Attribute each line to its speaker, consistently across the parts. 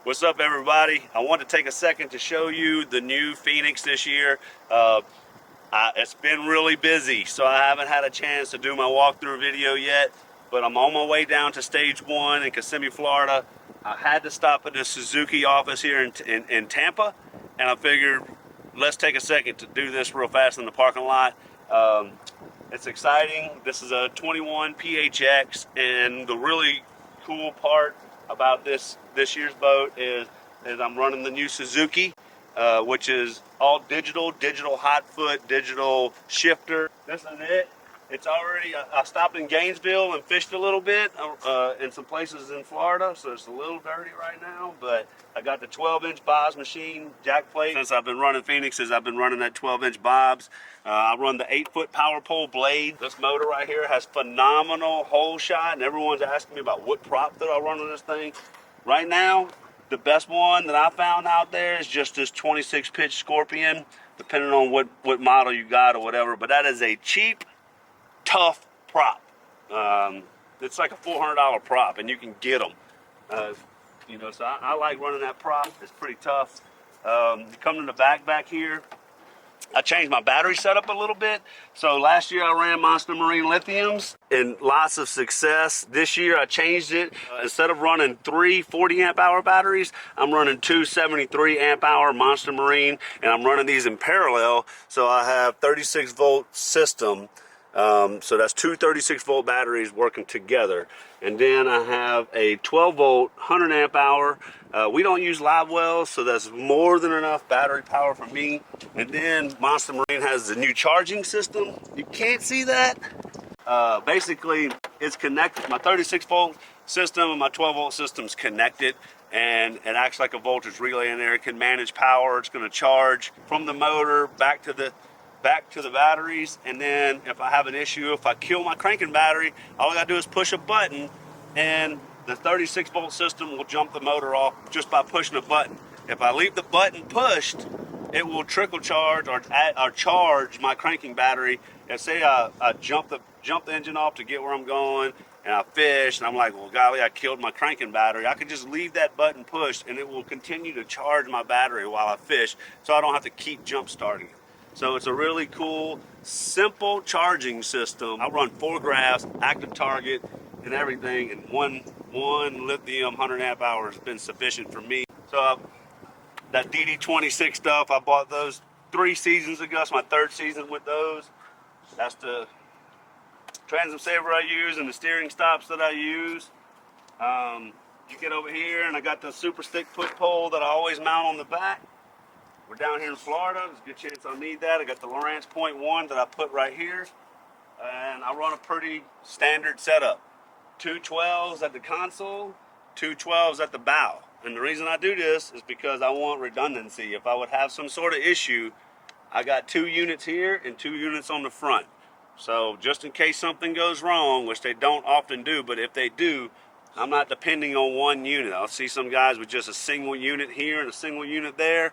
Speaker 1: What's up, everybody? I want to take a second to show you the new Phoenix this year. It's been really busy, so I haven't had a chance to do my walkthrough video yet, but I'm on my way down to stage 1 in Kissimmee, Florida. I had to stop at the Suzuki office here in Tampa, and I figured let's take a second to do this real fast in the parking lot. It's exciting. This is a 21 PHX, and the really cool part about this year's boat is I'm running the new Suzuki, which is all digital hot foot, digital shifter. This is it. It's already, I stopped in Gainesville and fished a little bit in some places in Florida, so it's a little dirty right now, but I got the 12-inch Bob's machine jack plate. Since I've been running Phoenixes, I've been running that 12-inch Bob's. I run the 8-foot power pole blade. This motor right here has phenomenal hole shot, and everyone's asking me about what prop that I run on this thing. Right now, the best one that I found out there is just this 26-pitch Scorpion, depending on what model you got or whatever, but that is a cheap, tough prop. It's like a $400 prop, and you can get them. So I like running that prop. It's pretty tough. You come to the back here. I changed my battery setup a little bit. So last year I ran Monster Marine Lithiums and lots of success. This year I changed it. Instead of running 3 40 amp hour batteries, I'm running 2 73 amp hour Monster Marine, and I'm running these in parallel. So I have 36 volt system. So that's 2 36 volt batteries working together. And then I have a 12 volt 100 amp hour. We don't use live wells, so that's more than enough battery power for me. And then Monster Marine has the new charging system. You can't see that. Basically, it's connected. My 36 volt system and my 12 volt system's connected, and it acts like a voltage relay in there. It can manage power. It's going to charge from the motor back to the batteries, and then if I have an issue, if I kill my cranking battery, all I gotta do is push a button, and the 36 volt system will jump the motor off just by pushing a button. If I leave the button pushed, it will trickle charge or charge my cranking battery. And say I jump the engine off to get where I'm going, and I fish, and I'm like, well, golly, I killed my cranking battery. I could just leave that button pushed, and it will continue to charge my battery while I fish, so I don't have to keep jump starting it. So it's a really cool, simple charging system. I run 4 graphs, active target, and everything, and one lithium 100 amp hour has been sufficient for me. So that DD26 stuff, I bought those 3 seasons ago. It's my 3rd season with those. That's the transom saver I use and the steering stops that I use. You get over here, and I got the super stick foot pole that I always mount on the back. We're down here in Florida. There's a good chance I'll need that. I got the Lowrance .1 that I put right here. And I run a pretty standard setup. 2 12s at the console, 2 12s at the bow. And the reason I do this is because I want redundancy. If I would have some sort of issue, I got 2 units here and 2 units on the front. So just in case something goes wrong, which they don't often do, but if they do, I'm not depending on 1 unit. I'll see some guys with just a single unit here and a single unit there.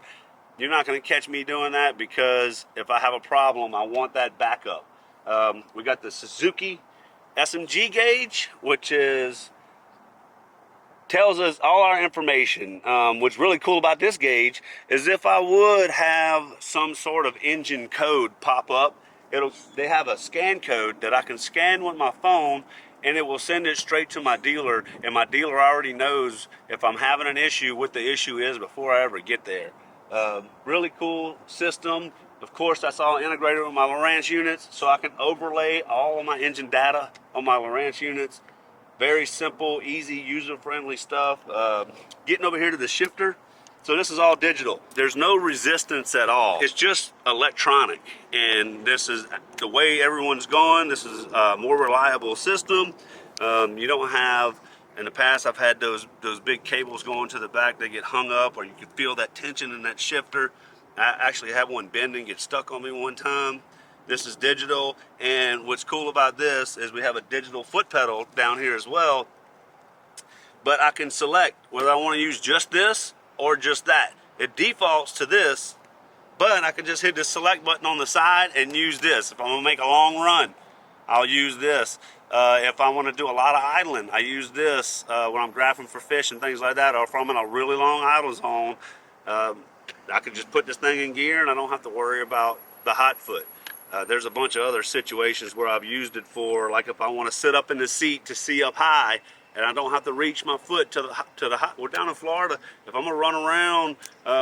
Speaker 1: You're not going to catch me doing that, because if I have a problem, I want that backup. We got the Suzuki SMG gauge, which tells us all our information. What's really cool about this gauge is if I would have some sort of engine code pop up, they have a scan code that I can scan with my phone, and it will send it straight to my dealer, and my dealer already knows if I'm having an issue, what the issue is before I ever get there. Really cool system. Of course, that's all integrated with my Lowrance units, so I can overlay all of my engine data on my Lowrance units. Very simple, easy, user-friendly stuff. Getting over here to the shifter. So this is all digital. There's no resistance at all. It's just electronic, and this is the way everyone's going. This is a more reliable system. You don't have, in the past, I've had those big cables going to the back. They get hung up, or you can feel that tension in that shifter. I actually had one bending, get stuck on me one time. This is digital, and what's cool about this is we have a digital foot pedal down here as well. But I can select whether I want to use just this or just that. It defaults to this, but I can just hit the select button on the side and use this if I'm gonna make a long run. I'll use this. If I want to do a lot of idling, I use this when I'm graphing for fish and things like that, or if I'm in a really long idle zone, I can just put this thing in gear and I don't have to worry about the hot foot. There's a bunch of other situations where I've used it for, like if I want to sit up in the seat to see up high and I don't have to reach my foot to the hot. We're down in Florida. If I'm gonna run around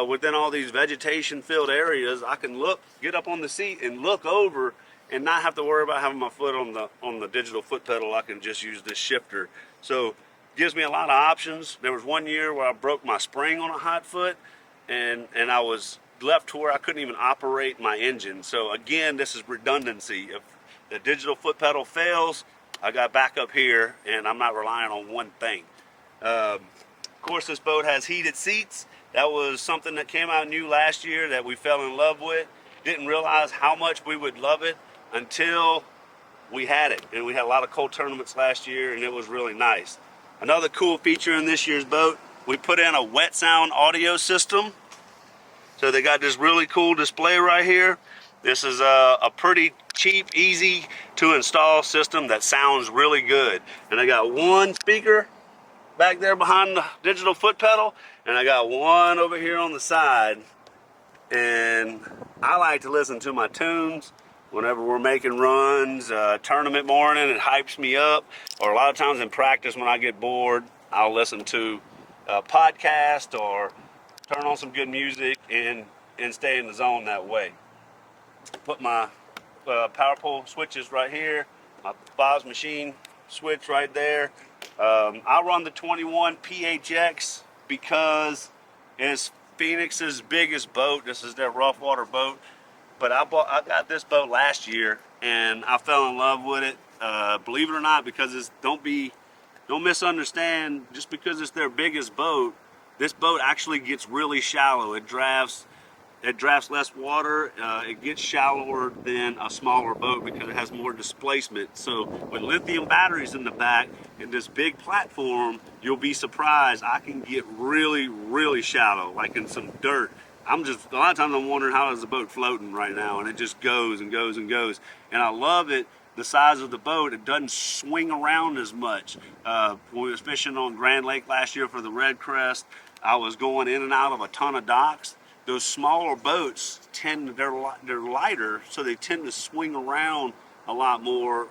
Speaker 1: within all these vegetation filled areas, I can get up on the seat and look over and not have to worry about having my foot on the digital foot pedal. I can just use this shifter. So gives me a lot of options. There was one year where I broke my spring on a hot foot, and I was left to where I couldn't even operate my engine. So again, this is redundancy. If the digital foot pedal fails, I got back up here and I'm not relying on one thing. Of course, this boat has heated seats. That was something that came out new last year that we fell in love with. Didn't realize how much we would love it until we had it. And we had a lot of cold tournaments last year and it was really nice. Another cool feature in this year's boat, we put in a wet sound audio system. So they got this really cool display right here. This is a pretty cheap, easy to install system that sounds really good. And I got one speaker back there behind the digital foot pedal, and I got one over here on the side. And I like to listen to my tunes whenever we're making runs, tournament morning, it hypes me up. Or a lot of times in practice when I get bored, I'll listen to a podcast or turn on some good music and stay in the zone that way. Put my power pole switches right here, my Bob's machine switch right there. I run the 21 PHX because it's Phoenix's biggest boat. This is their rough water boat. But I got this boat last year and I fell in love with it. Believe it or not, because don't misunderstand, just because it's their biggest boat, this boat actually gets really shallow. It drafts less water. It gets shallower than a smaller boat because it has more displacement. So with lithium batteries in the back and this big platform, you'll be surprised. I can get really, really shallow, like in some dirt. A lot of times I'm wondering how is the boat floating right now, and it just goes and goes and goes. And I love it. The size of the boat, it doesn't swing around as much. When we was fishing on Grand Lake last year for the Red Crest, I was going in and out of a ton of docks. Those smaller boats they're lighter, so they tend to swing around a lot more.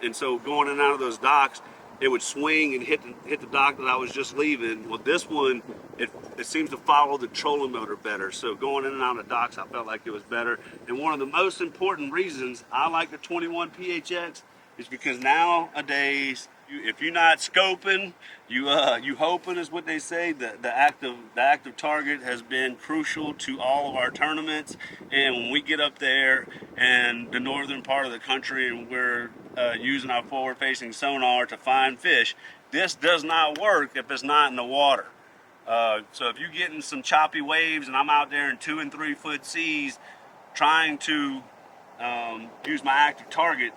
Speaker 1: And so going in and out of those docks, it would swing and hit the dock that I was just leaving. Well, this one, it seems to follow the trolling motor better. So going in and out of docks, I felt like it was better. And one of the most important reasons I like the 21 PHX is because nowadays, if you're not scoping, you hoping is what they say. The active target has been crucial to all of our tournaments. And when we get up there in the northern part of the country and we're using our forward-facing sonar to find fish, this does not work if it's not in the water. So if you're getting some choppy waves and I'm out there in 2 and 3 foot seas trying to use my active target,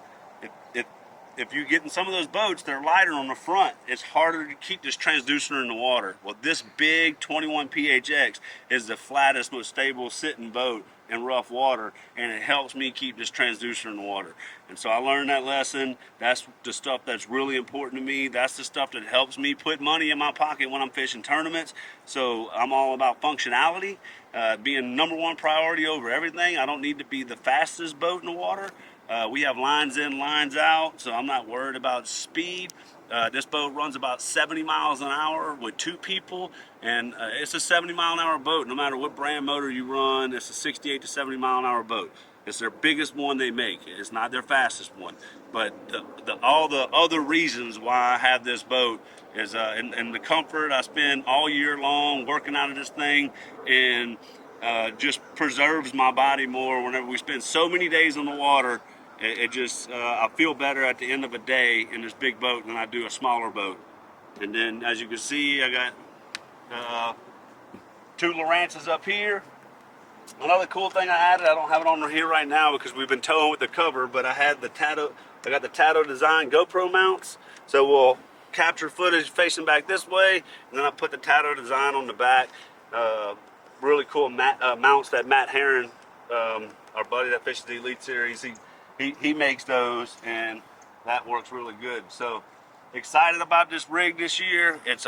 Speaker 1: if you get in some of those boats, they're lighter on the front. It's harder to keep this transducer in the water. Well, this big 21 PHX is the flattest, most stable sitting boat in rough water, and it helps me keep this transducer in the water. And so I learned that lesson. That's the stuff that's really important to me. That's the stuff that helps me put money in my pocket when I'm fishing tournaments. So I'm all about functionality, being #1 priority over everything. I don't need to be the fastest boat in the water. We have lines in, lines out, so I'm not worried about speed. This boat runs about 70 miles an hour with 2 people, and it's a 70-mile-an-hour boat. No matter what brand motor you run, it's a 68 to 70-mile-an-hour boat. It's their biggest one they make. It's not their fastest one, but all the other reasons why I have this boat is and the comfort. I spend all year long working out of this thing, and just preserves my body more. Whenever we spend so many days on the water, it just I feel better at the end of a day in this big boat than I do a smaller boat. And then, as you can see, I got 2 Lowrances up here. Another cool thing I added, I don't have it on here right now because we've been towing with the cover, but I got the Taddo Design GoPro mounts, so we'll capture footage facing back this way, and then I put the Taddo Design on the back. Really cool mounts that Matt Herron, our buddy that fishes the Elite Series, He makes those, and that works really good. So excited about this rig this year. It's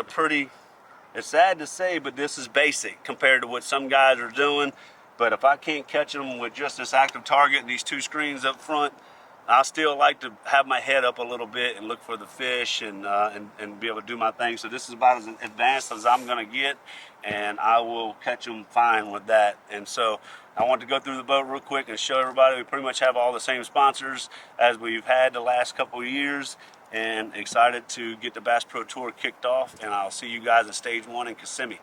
Speaker 1: sad to say, but this is basic compared to what some guys are doing. But if I can't catch them with just this active target and these two screens up front, I still like to have my head up a little bit and look for the fish and be able to do my thing. So this is about as advanced as I'm going to get, and I will catch them fine with that. And so I want to go through the boat real quick and show everybody we pretty much have all the same sponsors as we've had the last couple of years, and excited to get the Bass Pro Tour kicked off. And I'll see you guys at Stage 1 in Kissimmee.